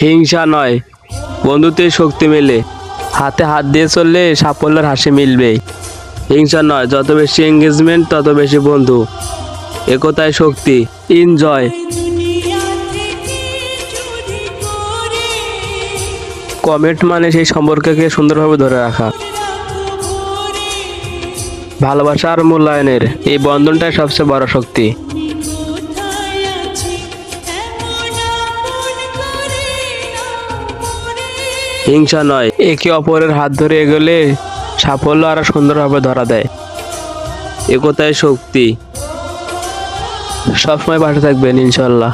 হিংসা নয়, বন্ধুত্বের শক্তি মেলে। হাতে হাত দিয়ে চললে সাফল্যের হাসি মিলবে। হিংসা নয়, যত বেশি এঙ্গেজমেন্ট তত বেশি বন্ধু। একতায় শক্তি। এনজয়। কমিট মানে সেই সম্পর্ককে সুন্দরভাবে ধরে রাখা। ভালোবাসা আর মূল্যায়নের এই বন্ধনটাই সবচেয়ে বড় শক্তি। হিংসা নয়, একে অপরের হাত ধরে এগোলে সাফল্য আরো সুন্দরভাবে ধরা দেয়। একতায় শক্তি। সবসময় পাশে থাকবেন ইনশাল্লাহ।